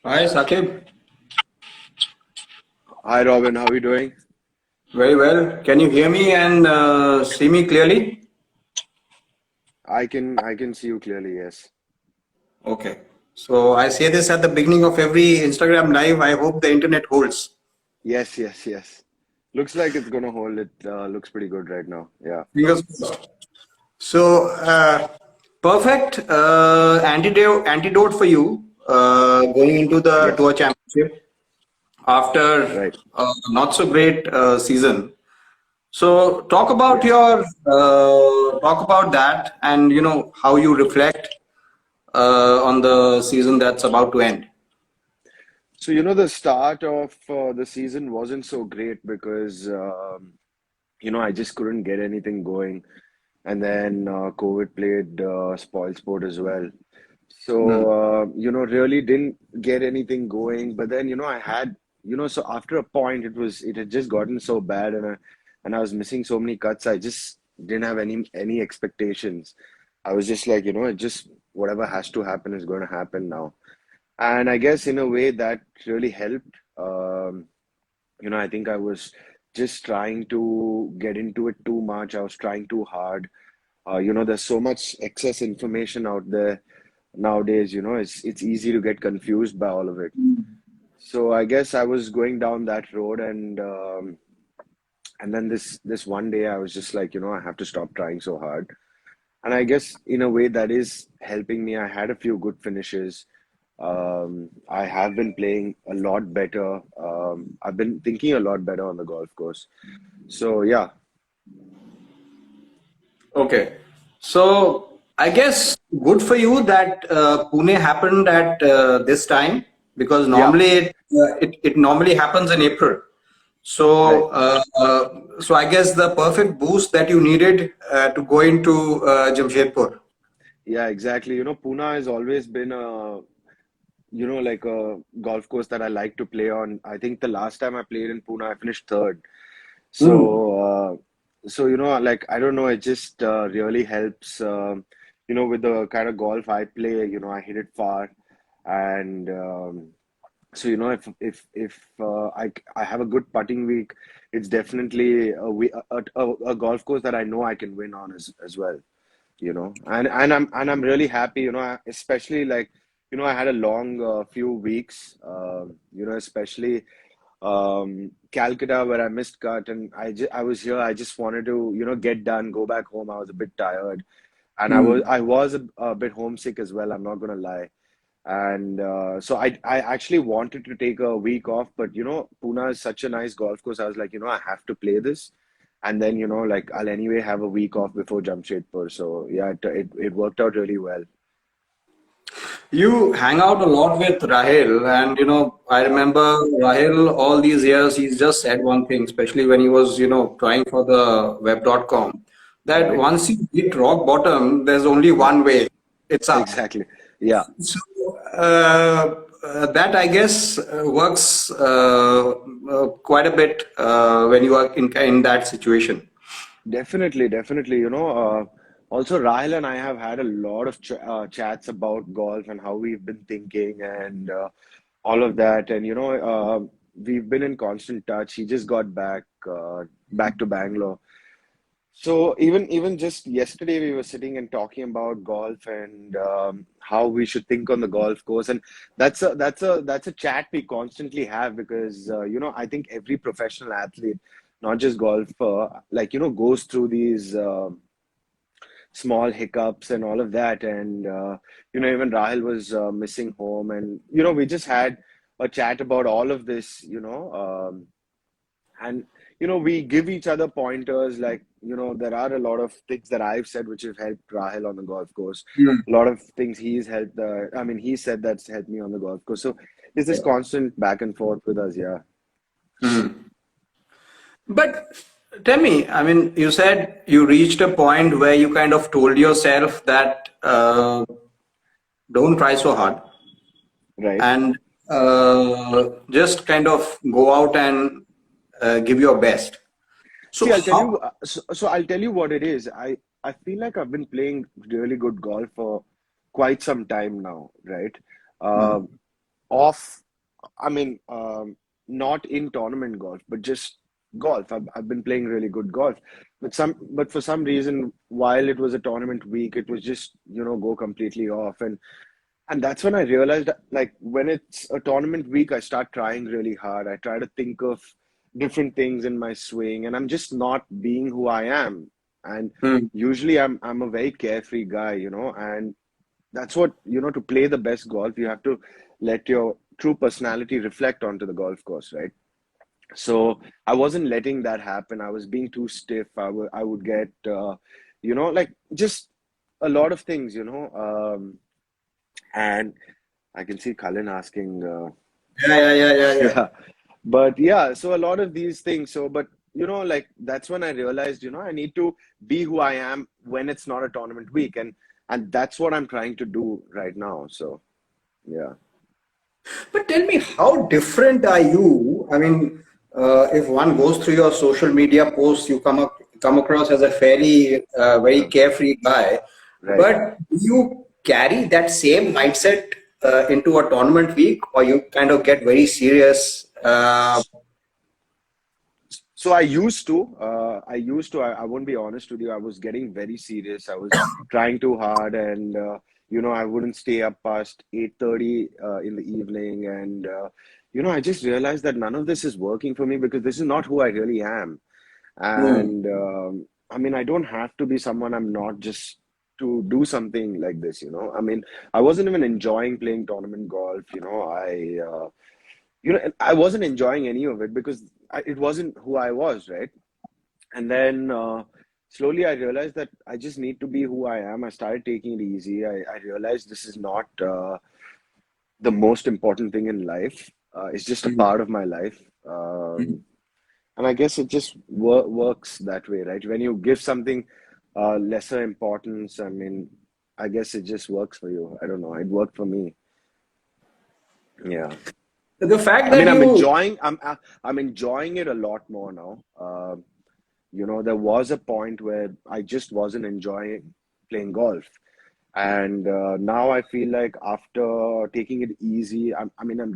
Hi, Saqib. Hi Robin, how are you doing? Very well. Can you hear me and see me clearly? I can see you clearly, yes. Okay. So I say this at the beginning of every Instagram live. I hope the internet holds. Yes, yes, yes. Looks like it's gonna hold. It looks pretty good right now. Yeah. Fingers crossed. So, perfect antidote for you going into the Yes. tour championship after Right. a not so great season. So, Yes. talk about that, and how you reflect on the season that's about to end. So the start of the season wasn't so great because I just couldn't get anything going, and then COVID played spoil sport as well. Hmm. So really didn't get anything going. But then I had so after a point it had just gotten so bad, and I was missing so many cuts. I just didn't have any expectations. I was just like, it just whatever has to happen is going to happen now. And I guess in a way that really helped. I think I was just trying to get into it too much. I was trying too hard. There's so much excess information out there nowadays. It's easy to get confused by all of it. So I guess I was going down that road, and then this one day I was just like, I have to stop trying so hard. And I guess in a way that is helping me. I had a few good finishes. I have been playing a lot better. I've been thinking a lot better on the golf course. So yeah, Okay. So I guess good for you that Pune happened at this time because yeah, normally it normally happens in April. right. So I guess the perfect boost that you needed to go into Jamshedpur. Yeah, exactly. Pune has always been like a golf course that I like to play on. I think the last time I played in Pune, I finished third. Hmm. So, like I don't know, it just really helps. With the kind of golf I play, I hit it far, and so if I have a good putting week, it's definitely a golf course that I know I can win on as well. And I'm really happy, especially like I had a long few weeks, especially Calcutta where I missed cut, and I was here. I just wanted to get done, go back home. I was a bit tired, and Hmm. I was a bit homesick as well. I'm not gonna lie. And so I actually wanted to take a week off, but Pune is such a nice golf course. I was like, I have to play this, and then like I'll anyway have a week off before Jamshedpur. So yeah, it worked out really well. You hang out a lot with Rahil, and I remember Rahil all these years. He's just said one thing, especially when he was trying for the web.com, that Right? once you hit rock bottom, there's only one way. It's up. Exactly. Yeah. So that I guess works quite a bit when you are in that situation. Definitely, definitely. Also Rahil and I have had a lot of chats about golf and how we've been thinking and all of that. And we've been in constant touch. He just got back to Bangalore. So even just yesterday, we were sitting and talking about golf and how we should think on the golf course, and that's a chat we constantly have because I think every professional athlete, not just golfer, like goes through these small hiccups and all of that, and even Rahil was missing home, and we just had a chat about all of this, and we give each other pointers. Like there are a lot of things that I've said which have helped Rahil on the golf course, a lot of things he's helped I mean he said that's helped me on the golf course. So it's this constant back and forth with us. Yeah. Hmm. But tell me, I mean, you said you reached a point where you kind of told yourself that don't try so hard Right. and just kind of go out and give your best. So See, I'll tell how? you, so I'll tell you what it is. I feel like I've been playing really good golf for quite some time now, right? Hmm. Uh, off, I mean, not in tournament golf, but just golf. I've been playing really good golf, but for some reason, while it was a tournament week, it was just, go completely off. And that's when I realized that, like, when it's a tournament week, I start trying really hard. I try to think of different things in my swing, and I'm just not being who I am. And Hmm. usually I'm a very carefree guy, and that's what, to play the best golf, you have to let your true personality reflect onto the golf course, right? So I wasn't letting that happen. I was being too stiff. I would get, like, just a lot of things, and I can see Cullen asking, Yeah, yeah, yeah, yeah, yeah. yeah, but yeah, so a lot of these things. So, but like, that's when I realized, I need to be who I am when it's not a tournament week, and that's what I'm trying to do right now. So, yeah. But tell me, how different are you? I mean, if one goes through your social media posts, you come across as a fairly very Uh, carefree guy. right. But do you carry that same mindset into a tournament week, or you kind of get very serious? So I won't be honest with you. I was getting very serious. I was trying too hard, and I wouldn't stay up past 8:30 in the evening, and I just realized that none of this is working for me because this is not who I really am. Hmm. And I mean, I don't have to be someone I'm not just to do something like this. I mean, I wasn't even enjoying playing tournament golf. I wasn't enjoying any of it because it wasn't who I was, right? And then slowly I realized that I just need to be who I am. I started taking it easy. I realized this is not the most important thing in life. It's just a part of my life. And I guess it just works that way, right? When you give something lesser importance, I mean, I guess it just works for you. I don't know. It worked for me. Yeah. The fact I mean, that I'm you enjoying. I'm enjoying it a lot more now. There was a point where I just wasn't enjoying playing golf, and now I feel like after taking it easy, I'm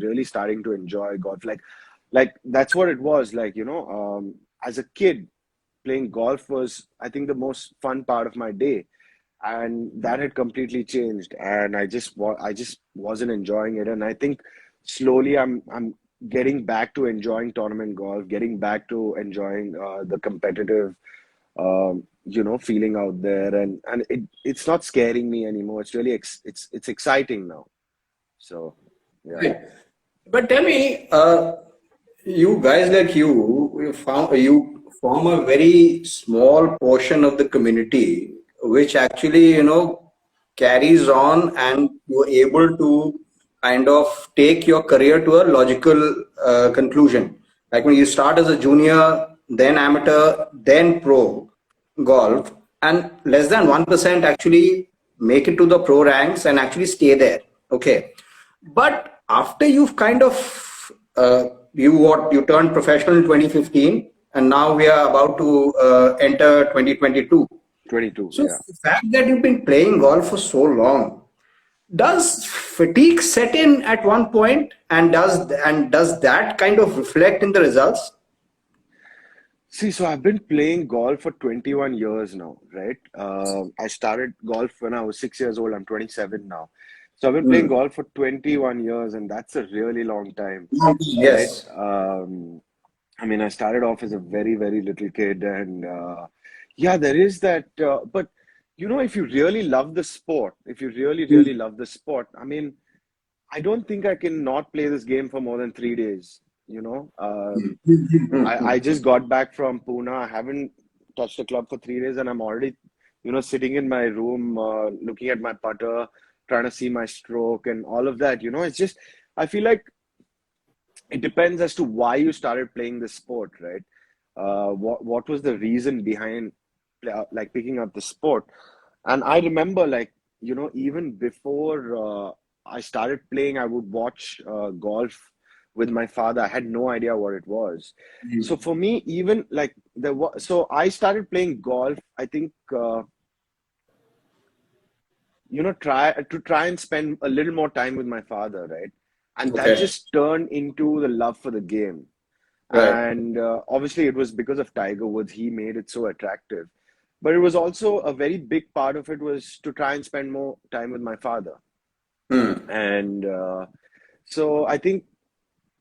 really starting to enjoy golf. Like that's what it was like. As a kid, playing golf was, I think, the most fun part of my day, and that had completely changed, and I just wasn't enjoying it. And I think slowly I'm getting back to enjoying tournament golf, getting back to enjoying the competitive feeling out there, and it's not scaring me anymore. It's really it's exciting now. So yeah. Right. But tell me, you guys like you form a very small portion of the community, which actually, carries on, and you're able to kind of take your career to a logical conclusion. Like when you start as a junior, then amateur, then pro golf, and less than 1% actually make it to the pro ranks and actually stay there. Okay. But after you've kind of you turned professional in 2015, and now we are about to enter 2022. 22, So yeah. the fact that you've been playing golf for so long, does fatigue set in at one point, and does that kind of reflect in the results? See, so I've been playing golf for 21 years now, right? I started golf when I was 6 years old. I'm 27 now. So I've been playing Hmm. golf for 21 years, and that's a really long time, right? Yes. I mean, I started off as a very, very little kid, and yeah, there is that. But if you really love the sport, if you really, really love the sport, I mean, I don't think I can not play this game for more than 3 days. You know, I just got back from Pune. I haven't touched a club for 3 days, and I'm already, sitting in my room, looking at my putter, trying to see my stroke and all of that. It's just, I feel like it depends as to why you started playing this sport, right? What was the reason behind like picking up the sport? And I remember, like, even before I started playing, I would watch golf with my father. I had no idea what it was. So for me, even like so I started playing golf, I think try and spend a little more time with my father, right? And that Okay. just turned into the love for the game. Right. And obviously, it was because of Tiger Woods. He made it so attractive. But it was also a very big part of it was to try and spend more time with my father. Hmm. And so I think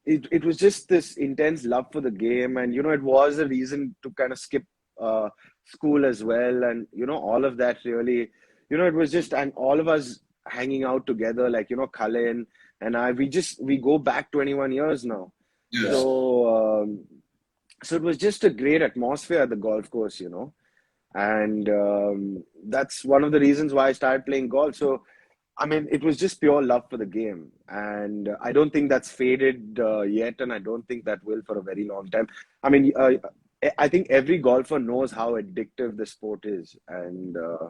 it was just this intense love for the game. And, it was a reason to kind of skip uh, school as well. And, all of that really, it was just, and all of us hanging out together, like, Cullen and we go back 21 years now. Yes. So it was just a great atmosphere at the golf course, and that's one of the reasons why I started playing golf. So, I mean, it was just pure love for the game, and I don't think that's faded yet, and I don't think that will for a very long time. I mean, I think every golfer knows how addictive the sport is, and I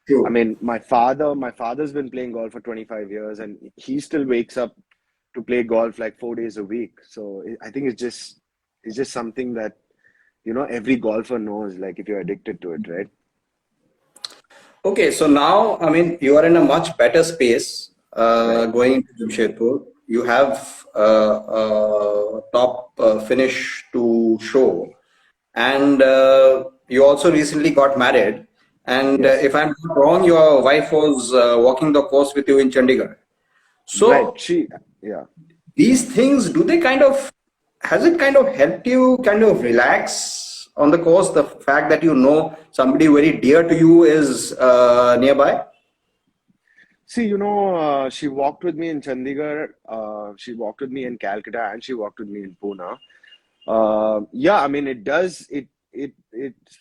True. mean, my father's been playing golf for 25 years, and he still wakes up to play golf like 4 days a week. So I think it's just something that every golfer knows. Like if you're addicted to it, right? Okay, so now, I mean, you are in a much better space Right. going into Jamshedpur. You have a top finish to show, and you also recently got married. And Yes. if I'm not wrong, your wife was walking the course with you in Chandigarh. Right. So Yeah. these things, do they kind of, has it kind of helped you kind of relax on the course? The fact that you know somebody very dear to you is nearby? See, she walked with me in Chandigarh, she walked with me in Calcutta, and she walked with me in Pune. Yeah, I mean, it's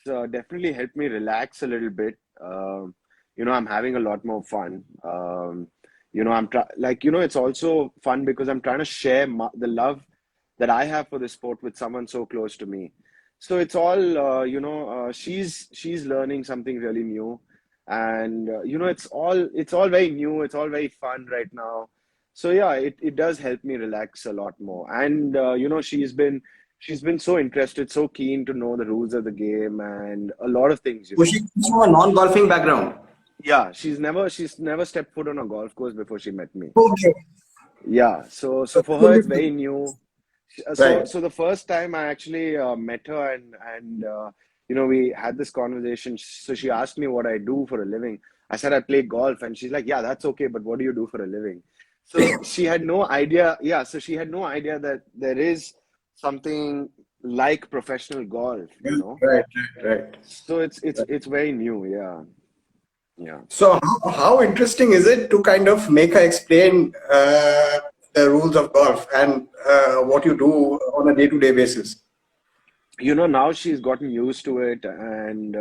definitely helped me relax a little bit. I'm having a lot more fun. It's also fun because I'm trying to share the love that I have for the sport with someone so close to me. So it's all, she's learning something really new, and it's all very new. It's all very fun right now. So yeah, it does help me relax a lot more. And she's been so interested, so keen to know the rules of the game and a lot of things, So she comes from a non-golfing background. Yeah, she's never stepped foot on a golf course before she met me. Okay. Yeah, so for her it's Absolutely. very new. So Right. so the first time I actually met her, and we had this conversation. So she asked me what I do for a living. I said I play golf, and she's like, "Yeah, that's okay, but what do you do for a living?" So she had no idea. Yeah, so she had no idea that there is something like professional golf. Right, right, right. So it's very new. Yeah, yeah. So how interesting is it to kind of make her explain the rules of golf and what you do on a day-to-day basis? Now she's gotten used to it, and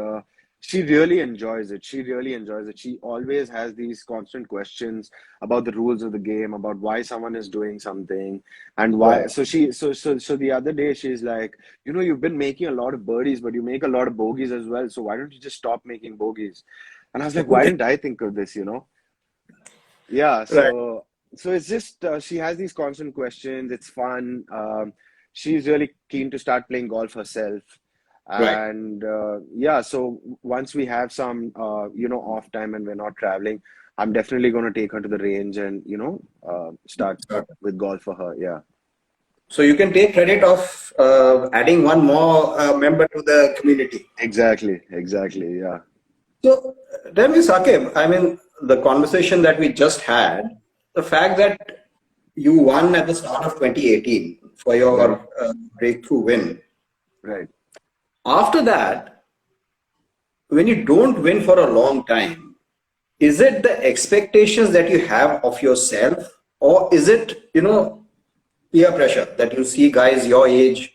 she really enjoys it. She really enjoys it. She always has these constant questions about the rules of the game, about why someone is doing something, and why. Right. So the other day she's like, you've been making a lot of birdies, but you make a lot of bogeys as well. So why don't you just stop making bogeys? And I was like, why Okay. didn't I think of this? Yeah, Right. so it's just she has these constant questions. It's fun. She's really keen to start playing golf herself, Right. and yeah. So once we have some off time and we're not traveling, I'm definitely going to take her to the range and start with golf for her. Yeah, So you can take credit of adding one more member to the community. exactly, exactly. Yeah, So tell me, Saqib, I mean, the conversation that we just had, the fact that you won at the start of 2018 for right, your breakthrough win. right. After that, when you don't win for a long time, is it the expectations that you have of yourself, or is it, peer pressure that you see guys your age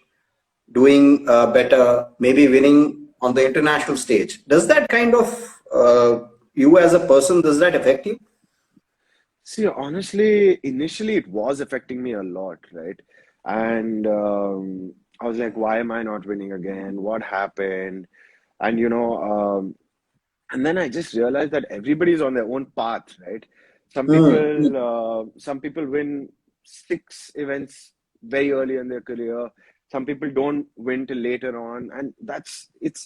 doing better, maybe winning on the international stage? Does that kind of, you as a person, does that affect you? See, honestly, initially it was affecting me a lot, right? And I was like, why am I not winning again? What happened? And and then I just realized that everybody's on their own path, right? Hmm. Some people win six events very early in their career. Some people don't win till later on, and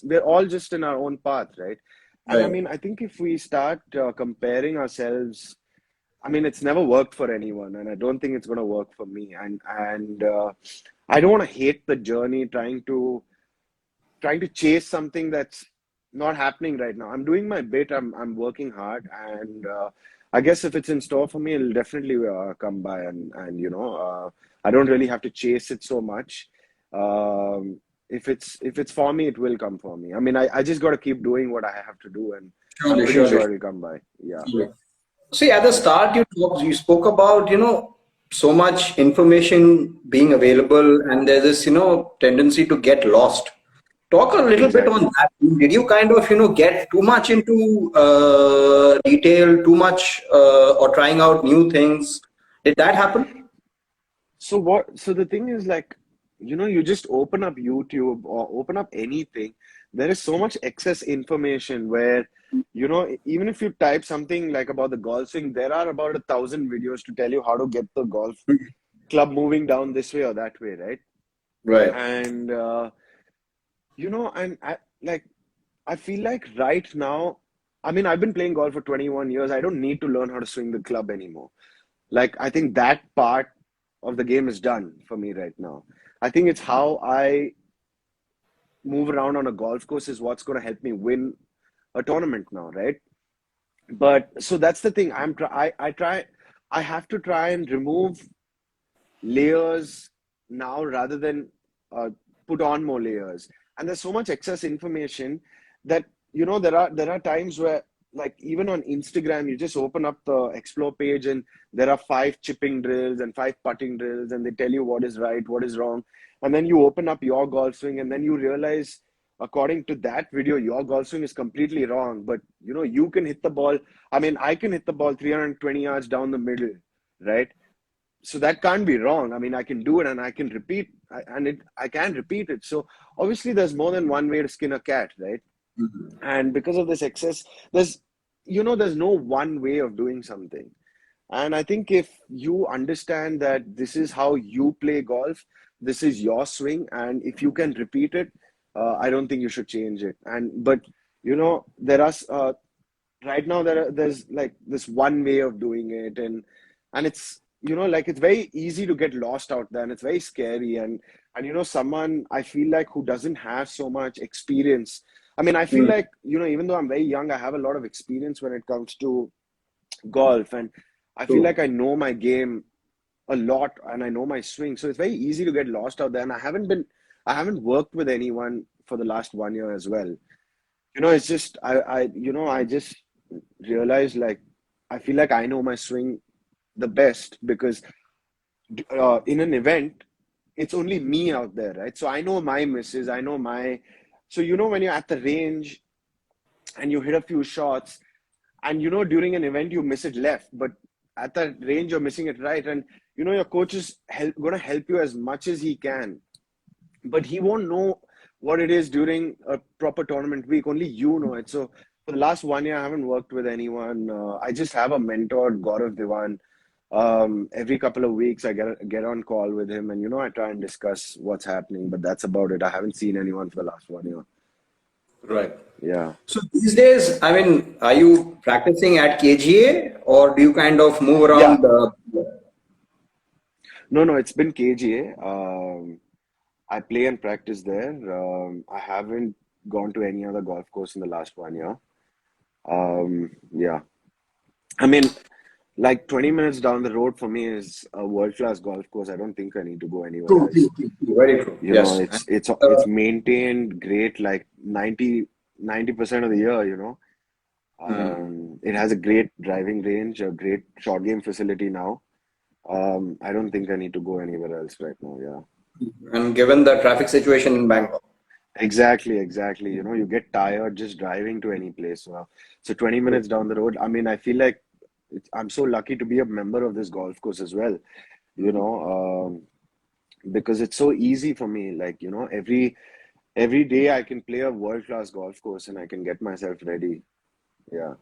we're all just in our own path, right? And I Right. mean, I think if we start comparing ourselves, I mean, it's never worked for anyone, and I don't think it's going to work for me. And I don't want to hate the journey trying to chase something that's not happening right now. I'm doing my bit. I'm working hard, and I guess if it's in store for me, it'll definitely come by. And I don't really have to chase it so much. If it's for me, it will come for me. I mean, I just got to keep doing what I have to do, and I'm Surely, pretty surely. sure it'll come by. Yeah, Surely. See, at the yeah, start, you spoke about, so much information being available, and there's this, tendency to get lost. Talk a little bit on exactly. that. Did you kind of, get too much into detail, too much, or trying out new things? Did that happen? So what? So the thing is like, you just open up YouTube or open up anything. There is so much excess information where, even if you type something like about the golf swing, there are about 1,000 videos to tell you how to get the golf club moving down this way or that way, right? Right. And and I feel like right now, I mean, I've been playing golf for 21 years. I don't need to learn how to swing the club anymore. Like, I think that part of the game is done for me right now. I think it's how I move around on a golf course is what's going to help me win a tournament now, right? But so that's the thing. I have to try and remove layers now rather than uh, put on more layers. And there's so much excess information that there are times where, like, even on Instagram, you just open up the explore page and there are five chipping drills and five putting drills, and they tell you what is right, what is wrong. And then you open up your golf swing, and then you realize, according to that video, your golf swing is completely wrong. But you can hit the ball. I mean, I can hit the ball 320 yards down the middle, right? So that can't be wrong. I mean, I can do it, and I can repeat, I can repeat it. So obviously, there's more than one way to skin a cat, right? And because of this excess, there's no one way of doing something. And I think if you understand that this is how you play golf, this is your swing, and if you can repeat it, I don't think you should change it. But there are right now there's like this one way of doing it, and it's like it's very easy to get lost out there, and it's very scary. And someone, I feel like, who doesn't have so much experience. I mean, I feel Mm. like, even though I'm very young, I have a lot of experience when it comes to golf, and I feel True. like I know my game a lot, and I know my swing, so it's very easy to get lost out there. And I haven't worked with anyone for the last 1 year as well. It's just I just realized, like, I feel like I know my swing the best because in an event, it's only me out there, right? So I know my misses, I know my. So when you're at the range and you hit a few shots, and during an event you miss it left, but at that range you're missing it right, and your coach is gonna help you as much as he can, but he won't know what it is during a proper tournament week. Only you know it. So for the last 1 year, I haven't worked with anyone. I just have a mentor, Gaurav Diwan. Every couple of weeks, I get on call with him, and I try and discuss what's happening. But that's about it. I haven't seen anyone for the last 1 year. Right. Yeah, So these days, I mean, are you practicing at KGA, or do you kind of move yeah. around? No, no, it's been KGA. I play and practice there. I haven't gone to any other golf course in the last 1 year. Yeah. I mean, like 20 minutes down the road for me is a world-class golf course. I don't think I need to go anywhere True, else. true, true, true. Very true. Yes. And, It's maintained great, like 90% of the year, mm, It has a great driving range, a great short game facility now. I don't think I need to go anywhere else right now. Yeah. and given the traffic situation in Bangkok. Exactly, exactly. You get tired just driving to any place. So 20 True. minutes down the road, I mean, I feel like I'm so lucky to be a member of this golf course as well, you know, because it's so easy for me. Like, every day I can play a world-class golf course and I can get myself ready. Yeah.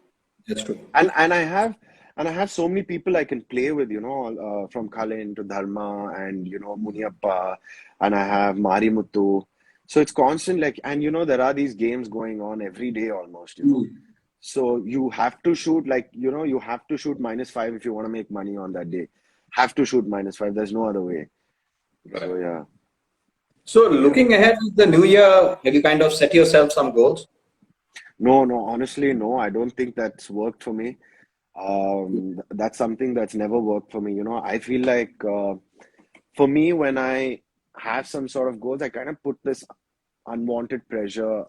That's true. And I have so many people I can play with, from Kalin to Dharma and Muniappa, and I have Marimuthu. So it's constant, like, and there are these games going on every day almost. Mm. So you have to shoot like, you have to shoot -5 if you want to make money on that day. Have to shoot -5. There's no other way. So Right. yeah. So looking ahead to the new year, have you kind of set yourself some goals? No, no, honestly, no, I don't think that's worked for me. That's something that's never worked for me. I feel like for me, when I have some sort of goals, I kind of put this unwanted pressure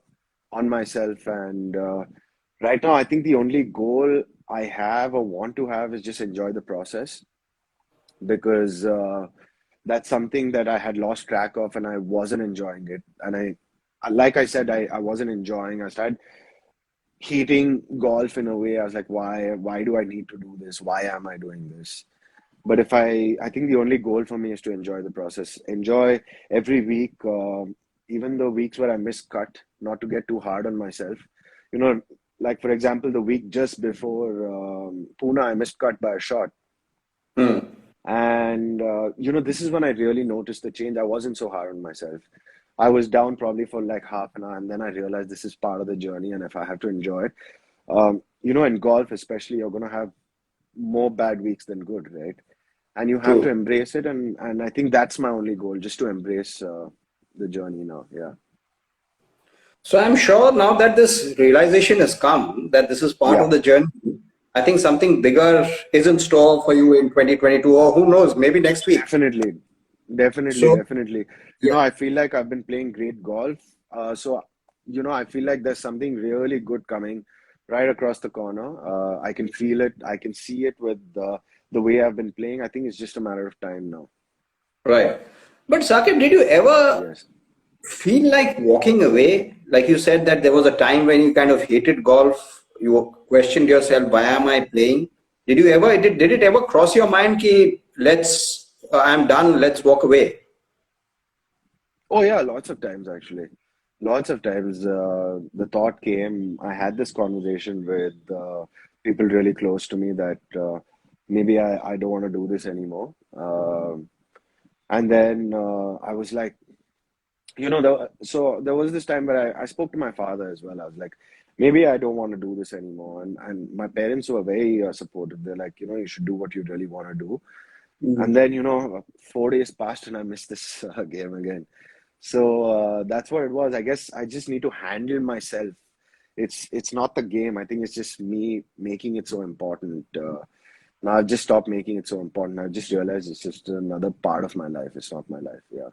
on myself. And right now, I think the only goal I have or want to have is just enjoy the process, because that's something that I had lost track of and I wasn't enjoying it. And like I said, I wasn't enjoying. I started hating golf in a way. I was like, why do I need to do this? Why am I doing this? But I think the only goal for me is to enjoy the process, enjoy every week, even the weeks where I miss cut, not to get too hard on myself. You know, like for example, the week just before Pune, I missed cut by a shot. Hmm. And this is when I really noticed the change. I wasn't so hard on myself. I was down probably for like half an hour, and then I realized this is part of the journey, and if I have to enjoy it, in golf especially, you're gonna have more bad weeks than good, right? And you have to True. embrace it, and I think that's my only goal, just to embrace the journey now. Yeah, So I'm sure now that this realization has come that this is part yeah, of the journey, I think something bigger is in store for you in 2022, or who knows, maybe next week. definitely, definitely, So, definitely. yeah, I feel like I've been playing great golf, so I feel like there's something really good coming right across the corner. I can feel it, I can see it with the way I've been playing. I think it's just a matter of time now. right. But Saqib, did you ever Yes. feel like walking away? Like you said that there was a time when you kind of hated golf. You questioned yourself, why am I playing? Did it ever cross your mind ki I'm done, let's walk away? Oh yeah, lots of times actually. Lots of times the thought came. I had this conversation with people really close to me that maybe I don't want to do this anymore. And then I was like, so there was this time where I spoke to my father as well. I was like, maybe I don't want to do this anymore. And my parents were very supportive. They're like, you should do what you really want to do. And Mhm. then, 4 days passed and I missed this game again. So that's what it was. I guess I just need to handle myself. It's not the game. I think it's just me making it so important. Now I've just stopped making it so important. I just realized it's just another part of my life. It's not my life. Yeah.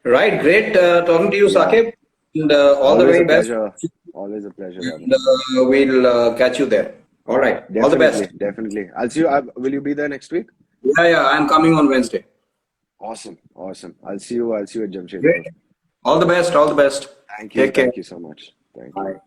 Right, great talking to you, Yeah. Saqib, and all the Always a very best. pleasure. Always a pleasure, And brother. we'll catch you there. All right, all the Definitely, best. definitely. I'll see you. Will you be there next week? Yeah, yeah, I'm coming on Wednesday. Awesome, awesome. I'll see you at Great. Jamshedpur. All the best. All the best. Thank you. Take care. Thank you so much. Thank you. Bye.